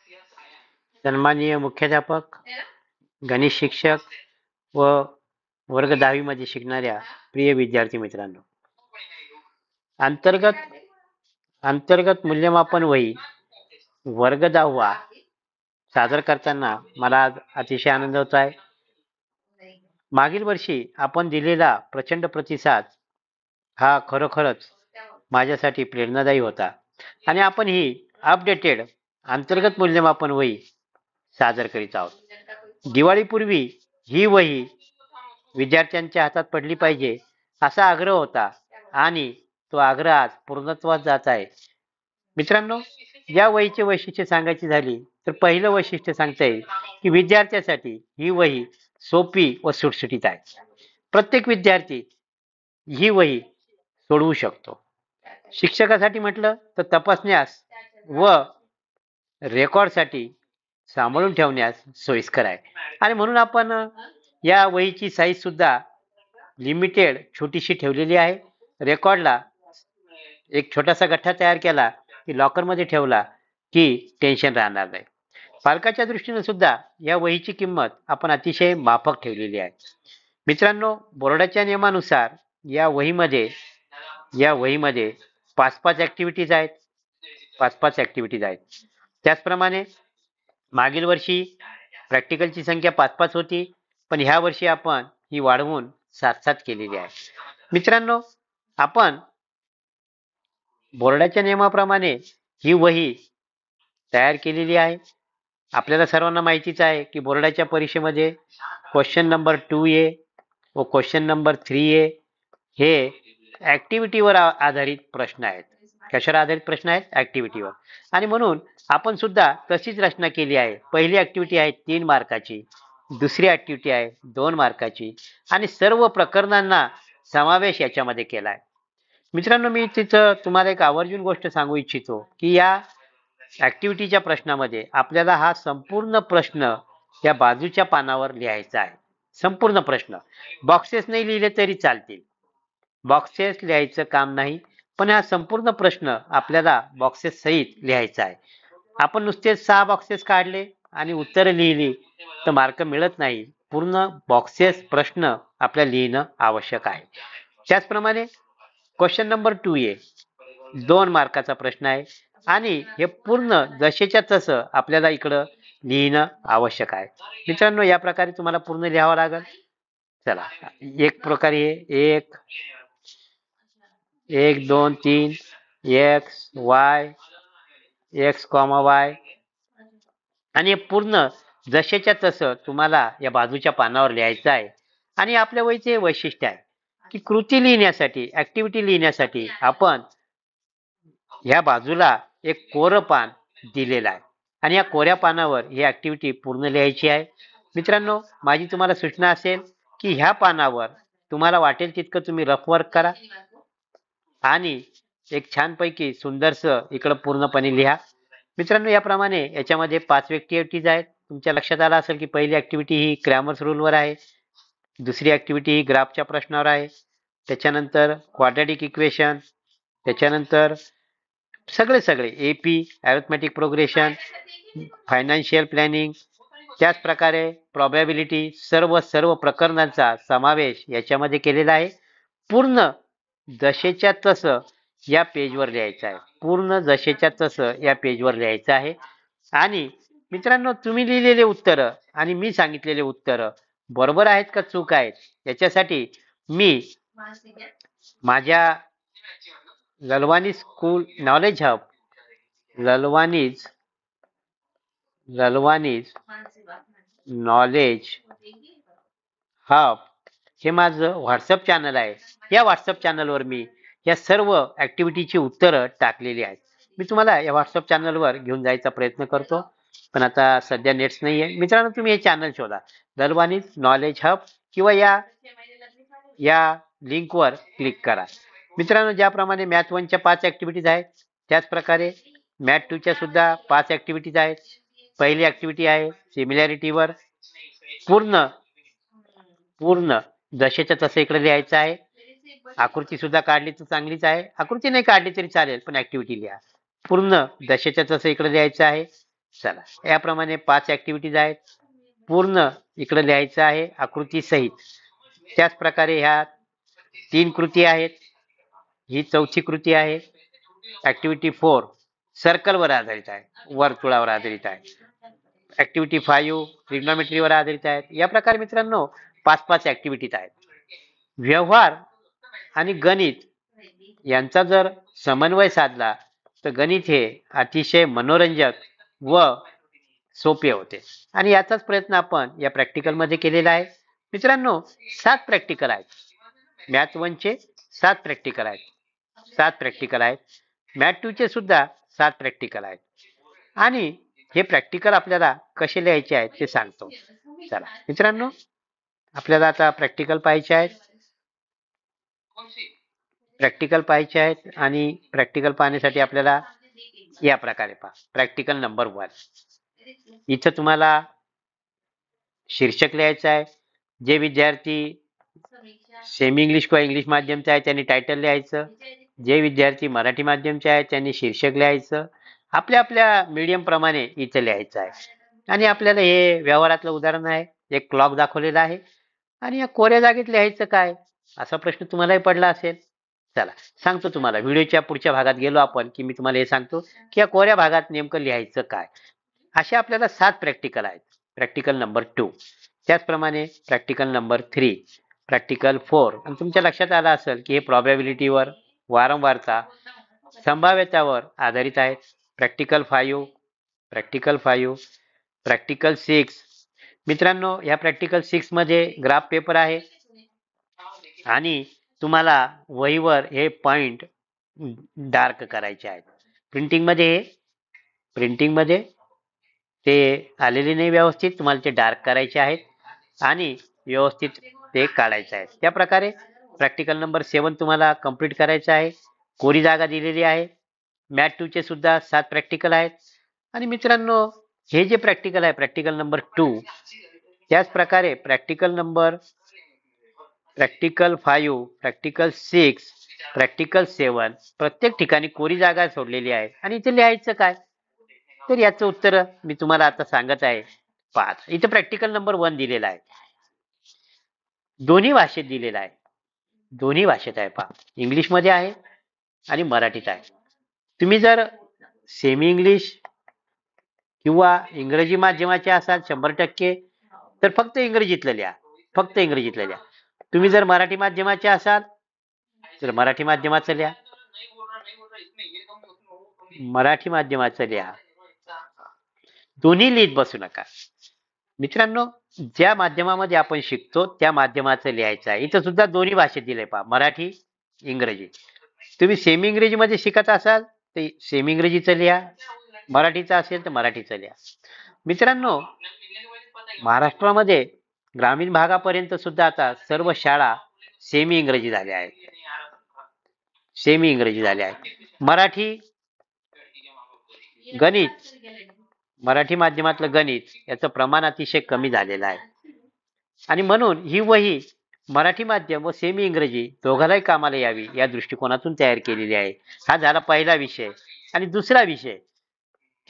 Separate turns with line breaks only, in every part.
सन्माननीय मुख्याध्यापक, गणित शिक्षक व वर्ग 10वी मध्ये शिकणाऱ्या प्रिय विद्यार्थी मित्रांनो, अंतर्गत मूल्यमापन वही वर्ग 10वा सादर करताना मला आज अतिशय आनंद होत आहे. मागील वर्षी आपण दिलेला प्रचंड प्रतिसाद हा खरोखरच माझ्यासाठी प्रेरणादायी होता आणि आपण ही अपडेटेड अंतर्गत मूल्यमापन वही सादर करीत आहोत. दिवाळीपूर्वी ही वही विद्यार्थ्यांच्या हातात पडली पाहिजे असा आग्रह होता आणि तो आग्रह आज पूर्णत्वास जात आहे. मित्रांनो, या वहीचे वैशिष्ट्य सांगायची झाली तर पहिलं वैशिष्ट्य सांगता येईल की विद्यार्थ्यासाठी ही वही सोपी व सुटसुटीत आहे. प्रत्येक विद्यार्थी ही वही सोडवू शकतो. शिक्षकासाठी म्हटलं तर तपासण्यास व रेकॉर्डसाठी सांभाळून ठेवण्यास सोयीस्कर आहे आणि म्हणून आपण या वहीची साईज सुद्धा लिमिटेड छोटीशी ठेवलेली आहे. रेकॉर्डला एक छोटासा गठ्ठा तयार केला की लॉकरमध्ये ठेवला की टेन्शन राहणार नाही. पालकाच्या दृष्टीने सुद्धा या वहीची किंमत आपण अतिशय माफक ठेवलेली आहे. मित्रांनो, बोर्डाच्या नियमानुसार या वहीमध्ये 5-5 ऍक्टिव्हिटीज आहेत. 5-5 ऍक्टिव्हिटीज आहेत. त्याचप्रमाणे मागील वर्षी प्रॅक्टिकलची संख्या 5-5 होती, पण ह्या वर्षी आपण ही वाढवून 7-7 केलेली आहे. मित्रांनो, आपण बोर्डाच्या नियमाप्रमाणे ही वही तयार केलेली आहे. आपल्याला सर्वांना माहितीच आहे की बोर्डाच्या परीक्षेमध्ये क्वेश्चन नंबर 2A व क्वेश्चन नंबर 3A हे ऍक्टिव्हिटीवर आधारित प्रश्न आहेत. कशावर आधारित प्रश्न आहेत? ऍक्टिव्हिटीवर. आणि म्हणून आपण सुद्धा तशीच रचना केली आहे. पहिली ऍक्टिव्हिटी आहे 3 मार्काची, दुसरी ऍक्टिव्हिटी आहे 2 मार्काची आणि सर्व प्रकरणांना समावेश याच्यामध्ये केला आहे. मित्रांनो, मी तिथं तुम्हाला एक आवर्जून गोष्ट सांगू इच्छितो की या ऍक्टिव्हिटीच्या प्रश्नामध्ये आपल्याला हा संपूर्ण प्रश्न या बाजूच्या पानावर लिहायचा आहे. संपूर्ण प्रश्न. बॉक्सेस नाही लिहिले तरी चालतील. बॉक्सेस लिहायचं काम नाही, पण हा संपूर्ण प्रश्न आपल्याला बॉक्सेस सहित लिहायचा आहे. आपण नुसते 6 बॉक्सेस काढले आणि उत्तरं लिहिली तर मार्क मिळत नाही. पूर्ण बॉक्सेस प्रश्न आपल्याला लिहिणं आवश्यक आहे. त्याचप्रमाणे क्वेश्चन नंबर 2A 2 मार्काचा प्रश्न आहे आणि हे पूर्ण जसेच्या तसं आपल्याला इकडं लिहिणं आवश्यक आहे. मित्रांनो, या प्रकारे तुम्हाला पूर्ण लिहावं लागेल. चला, एक प्रकारे 1 2 3 x y x, y आणि पूर्ण जसेच्या तसं तुम्हाला या बाजूच्या पानावर लिहायचं आहे. आणि आपल्या वहीचे वैशिष्ट्य आहे की कृती लिहिण्यासाठी, ऍक्टिव्हिटी लिहिण्यासाठी आपण ह्या बाजूला एक कोरं पान दिलेलं आहे आणि या कोऱ्या पानावर ही ऍक्टिव्हिटी पूर्ण लिहायची आहे. मित्रांनो, माझी तुम्हाला सूचना असेल की ह्या पानावर तुम्हाला वाटेल तितकं तुम्ही रफ वर्क करा आणि एक छानपैकी सुंदरसं इकडं पूर्णपणे लिहा. मित्रांनो, याप्रमाणे याच्यामध्ये 5 ऍक्टिव्हिटीज आहेत. तुमच्या लक्षात आलं असेल की पहिली ऍक्टिव्हिटी ही ग्रॅमर्स रूलवर आहे, दुसरी ऍक्टिव्हिटी ही ग्राफच्या प्रश्नावर आहे, त्याच्यानंतर क्वाड्रॅटिक इक्वेशन, त्याच्यानंतर सगळे AP arithmetic progression, financial planning, त्याच प्रकारे प्रोबॅबिलिटी, सर्व प्रकरणांचा समावेश याच्यामध्ये केलेला आहे. पूर्ण जसेच्या तसं या पेजवर लिहायचं आहे. पूर्ण जसेच्या तसं या पेजवर लिहायचं आहे. आणि मित्रांनो, तुम्ही लिहिलेले उत्तर आणि मी सांगितलेले उत्तर बरोबर आहेत का चूक आहेत याच्यासाठी मी माझ्या Lalwani school knowledge hub, Lalwani's knowledge hub हे माझं व्हॉट्सअप चॅनल आहे. या व्हॉट्सअप चॅनलवर मी या सर्व ऍक्टिव्हिटीची उत्तरं टाकलेली आहेत. मी तुम्हाला या व्हॉट्सअप चॅनलवर घेऊन जायचा प्रयत्न करतो, पण आता सध्या नेट्स नाही आहे. मित्रांनो, तुम्ही हे चॅनल शोधा, ललवानीज नॉलेज हब, किंवा या लिंकवर क्लिक करा. मित्रांनो, ज्याप्रमाणे मॅथ 1च्या 5 ऍक्टिव्हिटीज आहेत, त्याचप्रकारे मॅथ 2च्या सुद्धा 5 ऍक्टिव्हिटीज आहेत. पहिली ऍक्टिव्हिटी आहे सिमिलॅरिटीवर. पूर्ण जसेच्या तसं इकडे लिहायचं आहे. आकृती सुद्धा काढली तर चांगलीच आहे, आकृती नाही काढली तरी चालेल, पण ऍक्टिव्हिटी लिहा. पूर्ण जसेच्या तसं इकडे लिहायचं आहे. चला, याप्रमाणे 5 ऍक्टिव्हिटीज आहेत. पूर्ण इकडे लिहायचं आहे आकृती सहित. त्याच प्रकारे ह्या 3 कृती आहेत. ही 4थी कृती आहे. ऍक्टिव्हिटी 4 सर्कलवर आधारित आहे, वर्तुळावर आधारित आहे. ऍक्टिव्हिटी 5 ट्रिग्नोमेट्रीवर आधारित आहेत. या प्रकारे मित्रांनो 5-5 ऍक्टिव्हिटीज आहेत. व्यवहार आणि गणित यांचा जर समन्वय साधला तर गणित हे अतिशय मनोरंजक व सोपे होते. आणि याचाच प्रयत्न आपण या प्रॅक्टिकल मध्ये केलेला आहे. मित्रांनो 7 प्रॅक्टिकल आहेत. मॅथ 1 चे 7 प्रॅक्टिकल आहेत. 7 प्रॅक्टिकल आहेत. मॅथ 2 चे सुद्धा 7 प्रॅक्टिकल आहेत. आणि हे प्रॅक्टिकल आपल्याला कसे लिहायचे आहेत ते सांगतो. चला मित्रांनो, आपल्याला आता प्रॅक्टिकल पाहायचे आहेत. प्रॅक्टिकल पाहायचे आहेत आणि प्रॅक्टिकल पाहण्यासाठी आपल्याला या प्रकारे पहा. Practical number 1. इथं तुम्हाला शीर्षक लिहायचं आहे. जे विद्यार्थी सेमी इंग्लिश किंवा इंग्लिश माध्यमचे आहे त्यांनी टायटल लिहायचं. जे विद्यार्थी मराठी माध्यमचे आहेत त्यांनी शीर्षक लिहायचं. आपल्या आपल्या मीडियम प्रमाणे इथे लिहायचं आहे. आणि आपल्याला हे व्यवहारातलं उदाहरण आहे. एक क्लॉक दाखवलेला आहे आणि या कोऱ्या जागेत लिहायचं काय, असा प्रश्न तुम्हालाही पडला असेल. चला सांगतो तुम्हाला. व्हिडिओच्या पुढच्या भागात गेलो आपण की मी तुम्हाला हे सांगतो की या कोऱ्या भागात नेमकं लिहायचं काय. असे आपल्याला 7 प्रॅक्टिकल आहेत. प्रॅक्टिकल नंबर 2, त्याचप्रमाणे प्रॅक्टिकल नंबर 3, प्रॅक्टिकल 4. आणि तुमच्या लक्षात आलं असेल की हे प्रॉबॅबिलिटीवर, वारंवारता, संभाव्यतावर आधारित आहेत. Practical 5, practical 5, practical 6. मित्रांनो या प्रॅक्टिकल 6 मध्ये ग्राफ पेपर आहे आणि तुम्हाला वहीवर हे पॉइंट डार्क करायचे आहेत. प्रिंटिंग मध्ये ते आलेले नाही व्यवस्थित, तुम्हाला ते डार्क करायचे आहेत आणि व्यवस्थित ते काढायचे आहेत. त्या प्रकारे प्रॅक्टिकल नंबर 7 तुम्हाला कंप्लीट करायचं आहे. कोरी जागा दिलेली आहे. मॅथ 2 चे सुद्धा 7 प्रॅक्टिकल आहेत. आणि मित्रांनो हे जे प्रॅक्टिकल आहे प्रॅक्टिकल नंबर 2, त्याच प्रकारे प्रॅक्टिकल 5, प्रॅक्टिकल 6, प्रॅक्टिकल 7 प्रत्येक ठिकाणी कोरी जागा सोडलेली आहे. आणि इथे लिहायचं काय, तर याचं उत्तर मी तुम्हाला आता सांगत आहे. पहा, इथे प्रॅक्टिकल नंबर 1 दिलेला आहे. दोन्ही भाषेत दिलेला आहे. दोन्ही भाषेत आहे. पहा, इंग्लिश मध्ये आहे आणि मराठीत आहे. तुम्ही जर सेमी इंग्लिश किंवा इंग्रजी माध्यमाचे असाल 100%, तर फक्त इंग्रजीतलं लिहा. फक्त इंग्रजीतलं लिहा. तुम्ही जर मराठी माध्यमाचे असाल तर मराठी माध्यमाचं लिहा. मराठी माध्यमाचं लिहा. दोन्ही लिहित बसू नका. मित्रांनो ज्या माध्यमामध्ये आपण शिकतो त्या माध्यमाचं लिहायचं आहे. इथं सुद्धा दोन्ही भाषेत दिलंय पहा, मराठी, इंग्रजी. तुम्ही सेमी इंग्रजी मध्ये शिकत असाल तर सेमी इंग्रजीचं लिहा. मराठीचं असेल तर मराठीचं लिहा. मित्रांनो महाराष्ट्रामध्ये ग्रामीण भागापर्यंत सुद्धा आता सर्व शाळा सेमी इंग्रजी झाल्या आहेत. सेमी इंग्रजी झाल्या आहेत. मराठी माध्यमातलं गणित याचं प्रमाण अतिशय कमी झालेलं आहे. आणि म्हणून ही वही मराठी माध्यम व सेमी इंग्रजी दोघांनाही कामाला यावी या दृष्टिकोनातून तयार केलेली आहे. हा झाला पहिला विषय. आणि दुसरा विषय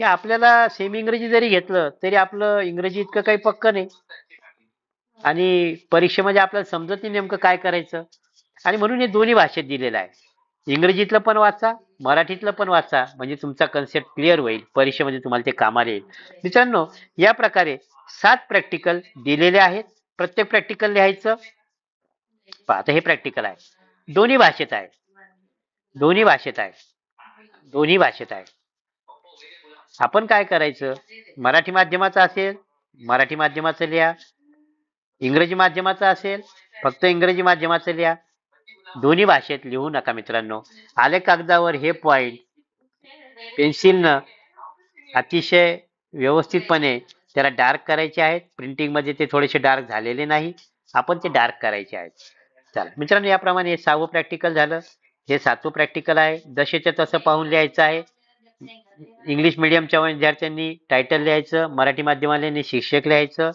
की आपल्याला सेमी इंग्रजी जरी घेतलं तरी आपलं इंग्रजी इतकं काही पक्क नाही आणि परीक्षेमध्ये आपल्याला समजत नाही नेमकं काय करायचं. आणि म्हणून हे दोन्ही भाषेत दिलेलं आहे. इंग्रजीतलं पण वाचा, मराठीतलं पण वाचा, म्हणजे तुमचा कन्सेप्ट क्लिअर होईल. परीक्षेमध्ये तुम्हाला ते कामाला येईल. मित्रांनो या प्रकारे 7 प्रॅक्टिकल दिलेले आहेत. प्रत्येक प्रॅक्टिकल लिहायचं. पहा, आता हे प्रॅक्टिकल आहे. दोन्ही भाषेत आहे. दोन्ही भाषेत आहे. दोन्ही भाषेत आहे. आपण काय करायचं, मराठी माध्यमाचं असेल मराठी माध्यमाचं लिहा. इंग्रजी माध्यमाचं असेल फक्त इंग्रजी माध्यमाचं लिहा. दोन्ही भाषेत लिहू नका मित्रांनो. आले कागदावर हे पॉइंट पेन्सिलनं अतिशय व्यवस्थितपणे त्याला डार्क करायचे आहेत. प्रिंटिंग मध्ये ते थोडेसे डार्क झालेले नाही, आपण ते डार्क करायचे आहेत. चला मित्रांनो याप्रमाणे हे 6वं प्रॅक्टिकल झालं. हे 7वं प्रॅक्टिकल आहे. जसेच्या तसं पाहून लिहायचं आहे. इंग्लिश मिडियमच्या विद्यार्थ्यांनी टायटल लिहायचं, मराठी माध्यमाने शीर्षक लिहायचं.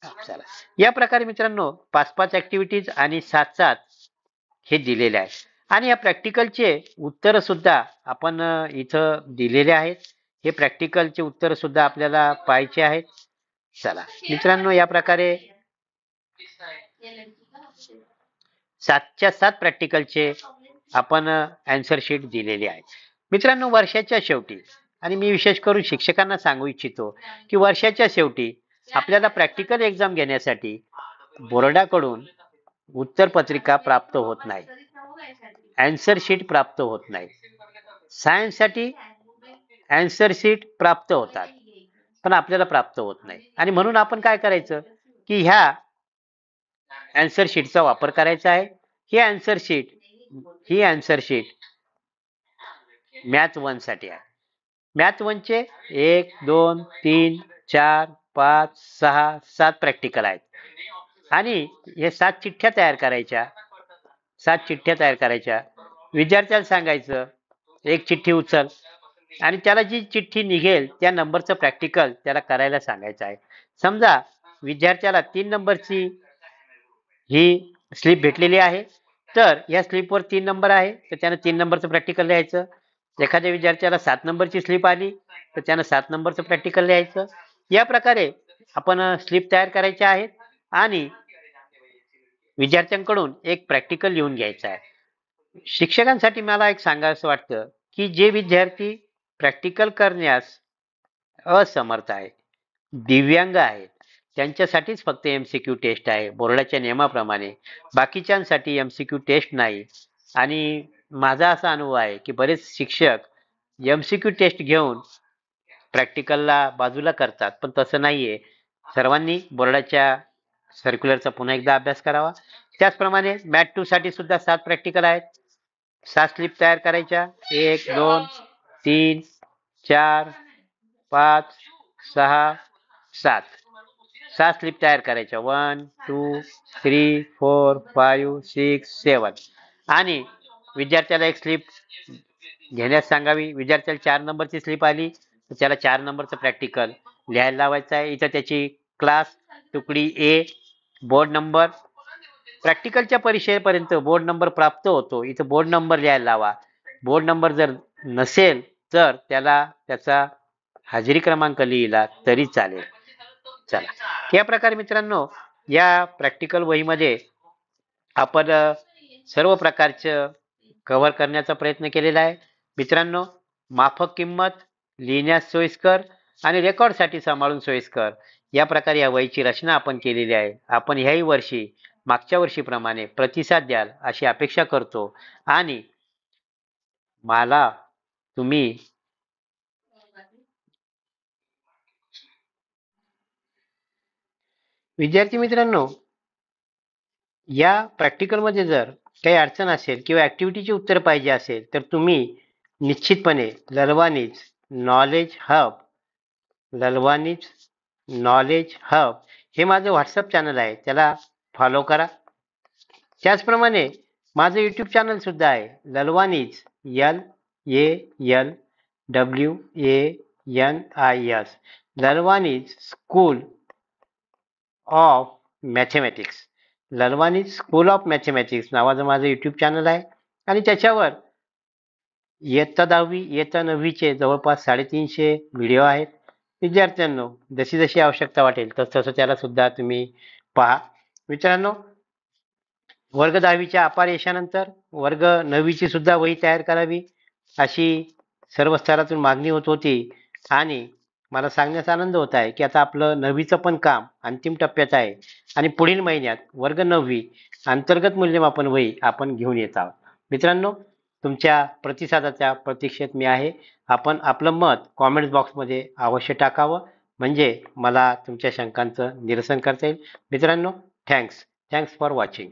चला या प्रकारे मित्रांनो 5-5 ऍक्टिव्हिटीज आणि 7-7 हे दिलेले आहे. आणि या प्रॅक्टिकलचे उत्तर सुद्धा आपण इथं दिलेले आहेत. हे प्रॅक्टिकलचे उत्तर सुद्धा आपल्याला पाहायचे आहेत. चला मित्रांनो, या प्रकारे 7च्या 7 प्रॅक्टिकलचे आपण आन्सर शीट दिलेली आहे. मित्रांनो, वर्षाच्या शेवटी, आणि मी विशेष करून शिक्षकांना सांगू इच्छितो की वर्षाच्या शेवटी आपल्याला प्रॅक्टिकल एक्झाम घेण्यासाठी बोर्डाकडून उत्तरपत्रिका प्राप्त होत नाही, आन्सर शीट प्राप्त होत नाही. सायन्ससाठी आन्सर शीट प्राप्त होतात, पण आपल्याला प्राप्त होत नाही. आणि म्हणून आपण काय करायचं की ह्या आन्सर शीटचा वापर करायचा आहे. ही आन्सर शीट मॅथ 1 साठी आहे. मॅथ 1 चे 1, 2, 3, 4, 5, 6, 7 प्रॅक्टिकल आहेत. आणि हे 7 चिठ्ठ्या तयार करायच्या. विद्यार्थ्याला सांगायचं एक चिठ्ठी उचल, आणि त्याला जी चिठ्ठी निघेल त्या नंबरचं प्रॅक्टिकल त्याला करायला सांगायचं आहे. समजा विद्यार्थ्याला 3 नंबरची ही स्लिप भेटलेली आहे, तर या स्लिपवर 3 नंबर आहे, तर त्यानं 3 नंबरचं प्रॅक्टिकल लिहायचं. एखाद्या विद्यार्थ्याला 7 नंबरची स्लिप आली तर त्यानं 7 नंबरचं प्रॅक्टिकल लिहायचं. या प्रकारे आपण स्लिप तयार करायच्या आहेत आणि विद्यार्थ्यांकडून एक प्रॅक्टिकल लिहून घ्यायचं आहे. शिक्षकांसाठी मला एक सांगायचं वाटतं की जे विद्यार्थी प्रॅक्टिकल करण्यास असमर्थ आहे, दिव्यांग आहेत, त्यांच्यासाठीच फक्त MCQ टेस्ट आहे बोर्डाच्या नियमाप्रमाणे. बाकीच्यांसाठी MCQ टेस्ट नाही. आणि माझा असा अनुभव आहे की बरेच शिक्षक MCQ टेस्ट घेऊन प्रॅक्टिकलला बाजूला करतात, पण तसं नाहीये. सर्वांनी बोर्डाच्या सर्क्युलरचा पुन्हा एकदा अभ्यास करावा. त्याचप्रमाणे मॅथ 2 साठी सुद्धा 7 प्रॅक्टिकल आहेत. 7 स्लिप तयार करायच्या. 1, 2, 3, 4, 5, 6, 7. 7 स्लिप तयार करायच्या. 1, 2, 3, 4, 5, 6, 7. आणि विद्यार्थ्याला एक स्लिप घेण्यास सांगावी. विद्यार्थ्याला 4 नंबरची स्लिप आली तर त्याला 4 नंबरचं प्रॅक्टिकल लिहायला लावायचं आहे. इथं त्याची क्लास, तुकडी A, बोर्ड नंबर, प्रॅक्टिकलच्या परीक्षेपर्यंत बोर्ड नंबर प्राप्त होतो. इथं बोर्ड नंबर लिहायला लावा. बोर्ड नंबर जर नसेल तर त्याला त्याचा हजेरी क्रमांक लिहिला तरी चालेल. चला, या प्रकारे मित्रांनो, या प्रॅक्टिकल वहीमध्ये आपण सर्व प्रकारचं कव्हर करण्याचा प्रयत्न केलेला आहे. मित्रांनो, माफक किंमत, लिहिण्यास सोयीस्कर आणि रेकॉर्डसाठी सांभाळून सोयीस्कर, या प्रकारे या वहीची रचना आपण केलेली आहे. आपण ह्याही वर्षी मागच्या वर्षीप्रमाणे प्रतिसाद द्याल अशी अपेक्षा करतो. आणि मला तुम्ही विद्यार्थी मित्रांनो, या प्रॅक्टिकलमध्ये जर काही अडचण असेल किंवा ॲक्टिव्हिटीची उत्तर पाहिजे असेल तर तुम्ही निश्चितपणे ललवानीज नॉलेज हब हे माझं व्हॉट्सअप चॅनल आहे, त्याला फॉलो करा. त्याचप्रमाणे माझं यूट्यूब चॅनल सुद्धा आहे, Lalwani's LALWANIS, Lalwani's school of mathematics. Lalwani's school of mathematics नावाचं माझं यूट्यूब चॅनल आहे. आणि त्याच्यावर इयत्ता 10वी, इयत्ता 9वीचे जवळपास 350 व्हिडिओ आहेत. विद्यार्थ्यांनो, जशी जशी आवश्यकता वाटेल तसं त्याला सुद्धा तुम्ही पहा. मित्रांनो, वर्ग 10वीच्या अपार यशानंतर वर्ग 9वीची सुद्धा वही तयार करावी अशी सर्व स्तरातून मागणी होत होती. आणि मला सांगण्याचा आनंद होत आहे की आता आपलं 9वीचं पण काम अंतिम टप्प्यात आहे आणि पुढील महिन्यात वर्ग 9वी अंतर्गत मूल्यमापन वही आपण घेऊन येत आहोत. मित्रांनो, तुमच्या प्रतिसादाच्या प्रतीक्षेत मी आहे. आपण आपलं मत कॉमेंट बॉक्समध्ये अवश्य टाकावं, म्हणजे मला तुमच्या शंकांचं निरसन करता येईल. मित्रांनो, थँक्स फॉर वॉचिंग.